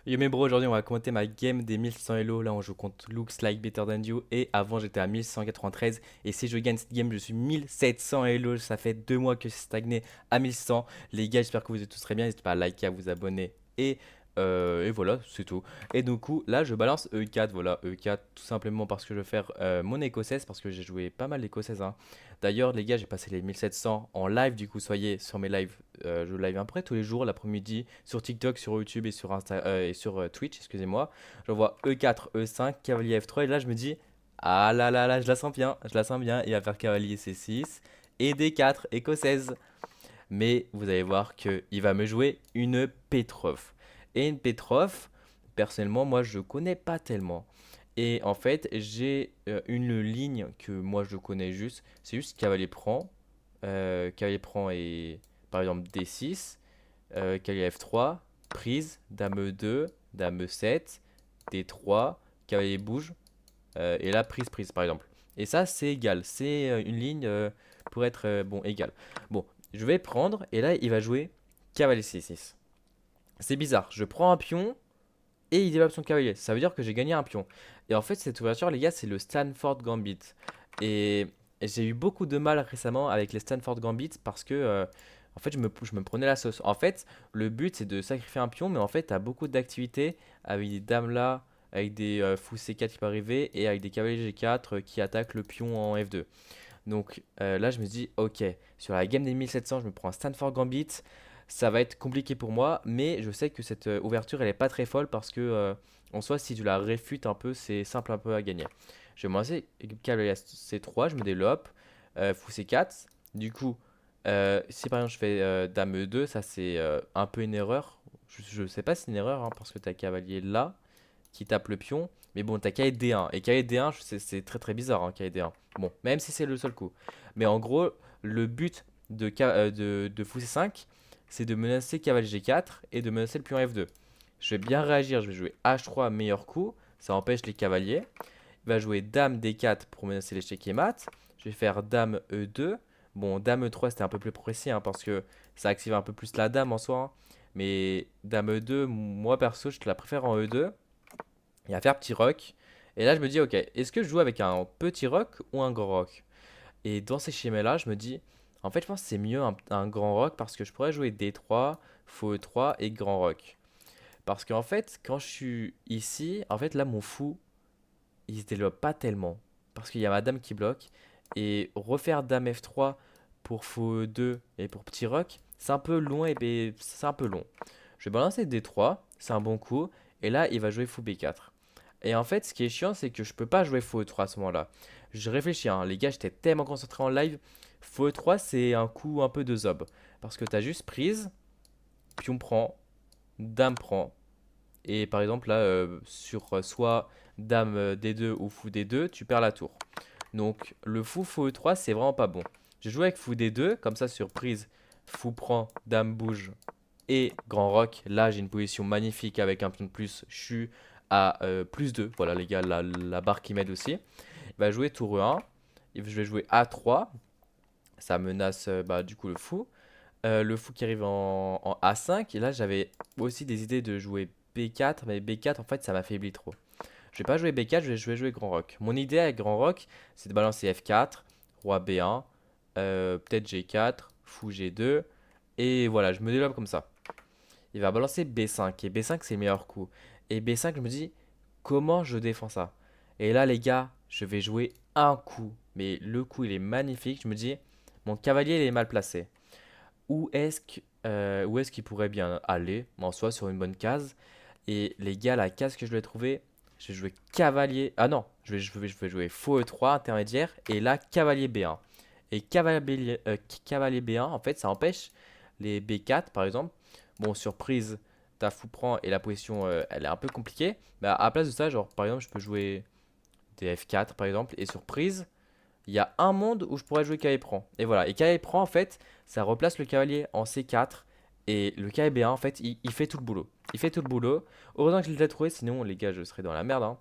Yo mes bros, aujourd'hui on va commenter ma game des 1100 Elo. Là on joue contre Looks Like Better Than You. Et avant j'étais à 1193. Et si je gagne cette game, je suis 1700 Elo. Ça fait 2 mois que c'est stagné à 1100. Les gars, j'espère que vous êtes tous très bien. N'hésitez pas à liker, à vous abonner. Et voilà, c'est tout. Et du coup, là je balance E4. Voilà, E4 tout simplement parce que je vais faire mon écossaise. Parce que j'ai joué pas mal d'écossaises, hein. D'ailleurs, les gars, j'ai passé les 1700 en live. Du coup, soyez sur mes lives. Je live à peu près tous les jours, l'après-midi, sur TikTok, sur YouTube et sur, et sur Twitch, excusez-moi. J'envoie E4, E5, cavalier F3. Et là, je me dis, ah là là là, je la sens bien. Je la sens bien. Il va faire cavalier C6 et D4, écossaise. Mais vous allez voir qu'il va me jouer une Petrov. Et une Petrov, personnellement, moi, je connais pas tellement. Et en fait, j'ai une ligne que moi je connais juste. C'est juste cavalier prend et par exemple D6, cavalier F3, prise, dame E2, dame E7, D3, cavalier bouge, et là prise, prise par exemple. Et ça c'est égal, c'est une ligne pour être bon égal. Bon, je vais prendre et là il va jouer cavalier C6. C'est bizarre, je prends un pion et il développe son cavalier. Ça veut dire que j'ai gagné un pion. Et en fait, cette ouverture, les gars, c'est le Stanford Gambit. Et j'ai eu beaucoup de mal récemment avec les Stanford Gambit parce que, en fait, je me prenais la sauce. En fait, le but, c'est de sacrifier un pion, mais en fait, tu as beaucoup d'activités avec des dames là, avec des fous C4 qui peuvent arriver et avec des cavaliers G4 qui attaquent le pion en F2. Donc là, je me dis, ok, sur la game des 1700, je me prends un Stanford Gambit. Ça va être compliqué pour moi, mais je sais que cette ouverture, elle est pas très folle parce que, en soi, si tu la réfutes un peu, c'est simple un peu à gagner. Je vais me lancer cavalier C3, je me développe, fou C4. Du coup, si par exemple je fais dame E2, ça c'est un peu une erreur. Je sais pas si c'est une erreur hein, parce que tu as cavalier là qui tape le pion. Mais bon, t'as KD D1. Et KD D1, c'est très très bizarre, hein, KD D1. Bon, même si c'est le seul coup. Mais en gros, le but de fou C5, c'est de menacer cavalier G4 et de menacer le pion F2. Je vais bien réagir, je vais jouer H3, meilleur coup. Ça empêche les cavaliers. Il va jouer dame D4 pour menacer l'échec et mat. Je vais faire dame E2. Bon, dame E3, c'était un peu plus précis hein, parce que ça active un peu plus la dame en soi, hein. Mais dame E2, moi perso, je te la préfère en E2. Il va faire petit rock. Et là, je me dis, ok, est-ce que je joue avec un petit rock ou un grand rock? Et dans ces schémas-là, je me dis, en fait, je pense que c'est mieux un grand rock parce que je pourrais jouer D3, fou E3 et grand rock. Parce qu'en fait, quand je suis ici, en fait, là, mon fou, il se développe pas tellement. Parce qu'il y a ma dame qui bloque. Et refaire dame F3 pour fou E2 et pour petit rock, c'est un peu long et c'est un peu long. Je vais balancer D3, c'est un bon coup. Et là, il va jouer fou B4. Et en fait, ce qui est chiant, c'est que je peux pas jouer faux E3 à ce moment-là. Je réfléchis, hein, les gars, j'étais tellement concentré en live. Faux E3, c'est un coup un peu de zob. Parce que tu as juste prise, pion prend, dame prend. Et par exemple, là, sur soit dame D2 ou fou D2, tu perds la tour. Donc, le fou E3, c'est vraiment pas bon. J'ai joué avec fou D2, comme ça, sur prise, fou prend, dame bouge et grand rock. Là, j'ai une position magnifique avec un pion de plus. Je suis à plus 2. Voilà, les gars, la barre qui m'aide aussi. Il va jouer tour E1. Je vais jouer A3. Ça menace bah, du coup le fou qui arrive en A5. Et là, j'avais aussi des idées de jouer B4. Mais B4, en fait, ça m'affaiblit trop. Je vais pas jouer B4, je vais jouer grand rock. Mon idée avec grand rock, c'est de balancer F4, roi B1, peut-être G4, fou G2. Et voilà, je me développe comme ça. Il va balancer B5. Et B5, c'est le meilleur coup. Et B5, je me dis, comment je défends ça? Et là, les gars, je vais jouer un coup. Mais le coup, il est magnifique. Je me dis, mon cavalier, il est mal placé. Où est-ce qu'il pourrait bien aller? En soi, sur une bonne case. Et les gars, la case que je vais trouver, je vais jouer cavalier. Ah non, je vais jouer faux E3 intermédiaire. Et là, cavalier B1. Et cavalier B1, en fait, ça empêche les B4, par exemple. Bon, surprise, ta fou prend et la position, elle est un peu compliquée. Mais à la place de ça, genre, par exemple, je peux jouer des F4, par exemple. Et surprise, il y a un monde où je pourrais jouer cavalier prend. Et voilà. Et cavalier prend, en fait, ça replace le cavalier en C4. Et le cavalier B1, en fait, il fait tout le boulot. Il fait tout le boulot. Heureusement que je l'ai trouvé, sinon, les gars, je serais dans la merde, hein.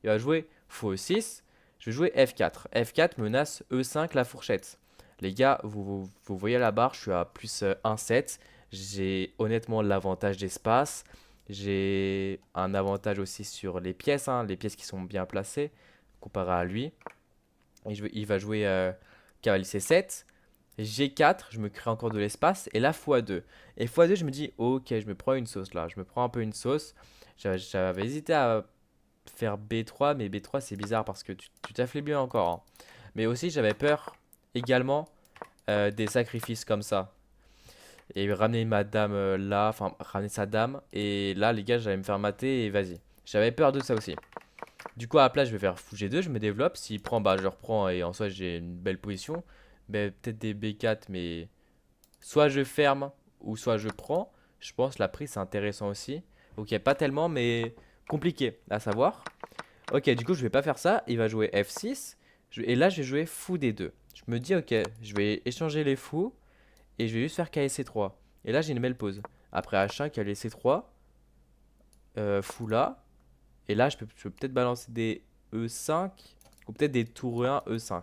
Il va jouer fou E6. Je vais jouer F4. F4 menace E5, la fourchette. Les gars, vous voyez la barre, je suis à plus 1,7. J'ai honnêtement l'avantage d'espace. J'ai un avantage aussi sur les pièces, hein, les pièces qui sont bien placées comparé à lui. Il va jouer cavalier C7. G4, je me crée encore de l'espace. Et là, x2. Et x2, je me dis, ok, je me prends une sauce là. Je me prends un peu une sauce. J'avais hésité à faire B3, mais B3, c'est bizarre parce que tu t'affaiblis encore, hein. Mais aussi, j'avais peur également des sacrifices comme ça. Et ramener ma dame là, enfin, ramener sa dame. Et là, les gars, j'allais me faire mater et vas-y. J'avais peur de ça aussi. Du coup, à la place, je vais faire fou G2, je me développe. S'il prend, bah, je reprends et en soi, j'ai une belle position. Mais peut-être des B4, mais soit je ferme ou soit je prends. Je pense la prise, c'est intéressant aussi. Ok, pas tellement, mais compliqué à savoir. Ok, du coup, je vais pas faire ça. Il va jouer F6. Et là, je vais jouer fou D2. Je me dis, ok, je vais échanger les fous et je vais juste faire KSC3. Et là, j'ai une belle pause. Après H5, KLC C3, fou là. Et là, je peux peut-être balancer des E5 ou peut-être des tours E1, E5.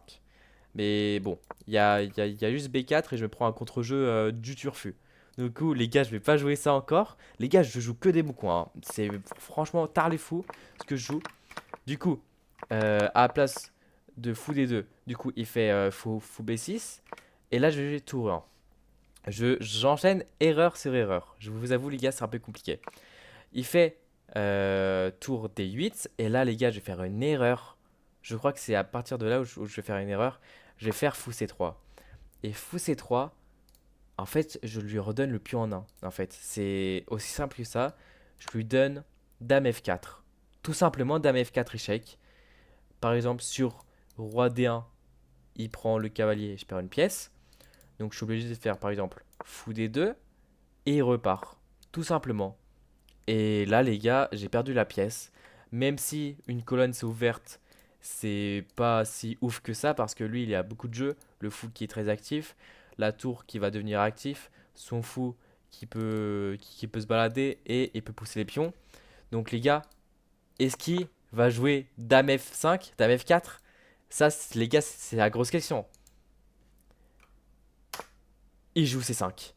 Mais bon, il y a juste B4 et je me prends un contre-jeu du turfu. Du coup, les gars, je vais pas jouer ça encore. Les gars, je joue que des bons coins, hein. C'est franchement tard les fous ce que je joue. Du coup, à la place de fou des deux, du coup, il fait fou B6. Et là, je vais jouer tour 1. J'enchaîne erreur sur erreur. Je vous avoue, les gars, c'est un peu compliqué. Il fait tour D8. Et là, les gars, je vais faire une erreur. Je crois que c'est à partir de là où je vais faire une erreur. Je vais faire fou C3. Et fou C3, en fait, je lui redonne le pion en 1. En fait, c'est aussi simple que ça. Je lui donne dame F4. Tout simplement, dame F4 échec. Par exemple, sur roi D1, il prend le cavalier, je perds une pièce. Donc, je suis obligé de faire, par exemple, fou D2 et il repart. Tout simplement. Et là, les gars, j'ai perdu la pièce. Même si une colonne s'est ouverte, c'est pas si ouf que ça parce que lui, il a beaucoup de jeux. Le fou qui est très actif, la tour qui va devenir actif, son fou qui peut se balader et il peut pousser les pions. Donc, les gars, est-ce qu'il va jouer dame F5, dame F4? Ça, les gars, c'est la grosse question. Il joue C5.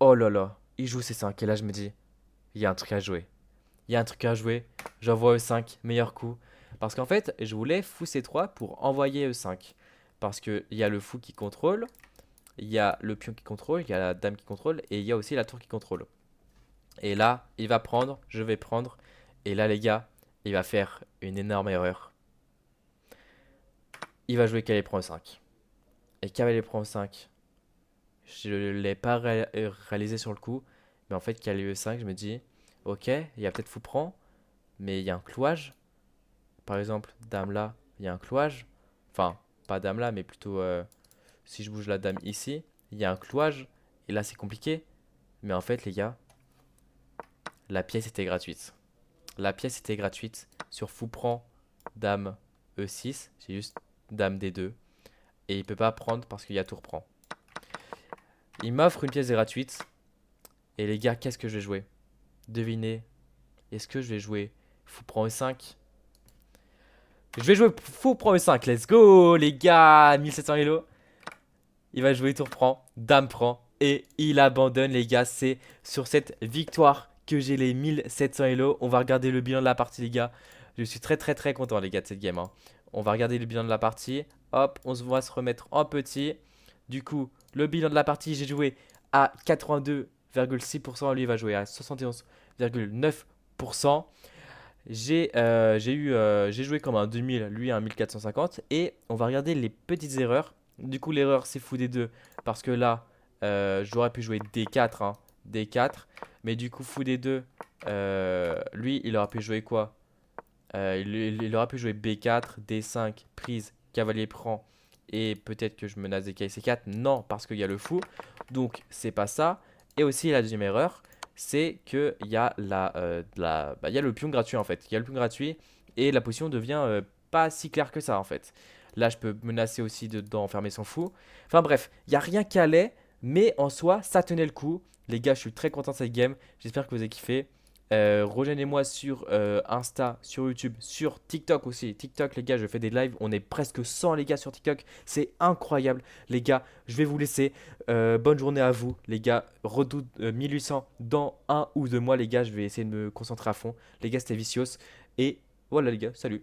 Oh là là, il joue C5. Et là, je me dis, il y a un truc à jouer. Il y a un truc à jouer. J'envoie E5, meilleur coup. Parce qu'en fait, je voulais fou C3 pour envoyer E5. Parce qu'il y a le fou qui contrôle, il y a le pion qui contrôle, il y a la dame qui contrôle, et il y a aussi la tour qui contrôle. Et là, il va prendre, je vais prendre. Et là, les gars, il va faire une énorme erreur. Il va jouer cavalier prend E5. Et cavalier prend E5, je ne l'ai pas réalisé sur le coup. Mais en fait, cavalier E5, je me dis, ok, il y a peut-être fou prend, mais il y a un clouage. Par exemple, dame là, il y a un clouage. Enfin, pas dame là, mais plutôt si je bouge la dame ici, il y a un clouage. Et là, c'est compliqué. Mais en fait, les gars, la pièce était gratuite. La pièce était gratuite. Sur fou prend dame E6, c'est juste dame D2. Et il peut pas prendre parce qu'il y a tour prend. Il m'offre une pièce gratuite. Et les gars, qu'est-ce que je vais jouer? Devinez. Est-ce que je vais jouer fou prend E5? Je vais jouer fou prend E5. Let's go, les gars. 1700 Elo. Il va jouer tour prend, dame prend. Et il abandonne, les gars. C'est sur cette victoire que j'ai les 1700 Elo. On va regarder le bilan de la partie, les gars. Je suis très très très content, les gars, de cette game, hein. On va regarder le bilan de la partie. Hop, on va se remettre en petit. Du coup, le bilan de la partie, j'ai joué à 82,6%. Lui, il va jouer à 71,9%. J'ai joué comme un 2000, lui un 1450. Et on va regarder les petites erreurs. Du coup, l'erreur, c'est fou des deux. Parce que là, j'aurais pu jouer D4, hein, D4. Mais du coup, fou des deux, lui, il aurait pu jouer quoi? Il aurait pu jouer B4, D5, prise, cavalier prend. Et peut-être que je menace des KC4. Non, parce qu'il y a le fou. Donc, c'est pas ça. Et aussi, la deuxième erreur, c'est qu'il y a il y a le pion gratuit en fait. Il y a le pion gratuit et la position devient pas si claire que ça en fait. Là, je peux menacer aussi d'enfermer son fou. Enfin bref, il n'y a rien qui allait, mais en soi, ça tenait le coup. Les gars, je suis très content de cette game. J'espère que vous avez kiffé. Rejoignez-moi sur Insta, sur YouTube, sur TikTok aussi. TikTok, les gars, je fais des lives. On est presque 100, les gars, sur TikTok. C'est incroyable, les gars. Je vais vous laisser. Bonne journée à vous, les gars. Redoute 1800 dans 1 ou 2 mois, les gars. Je vais essayer de me concentrer à fond. Les gars, c'était Vicios. Et voilà, les gars, salut.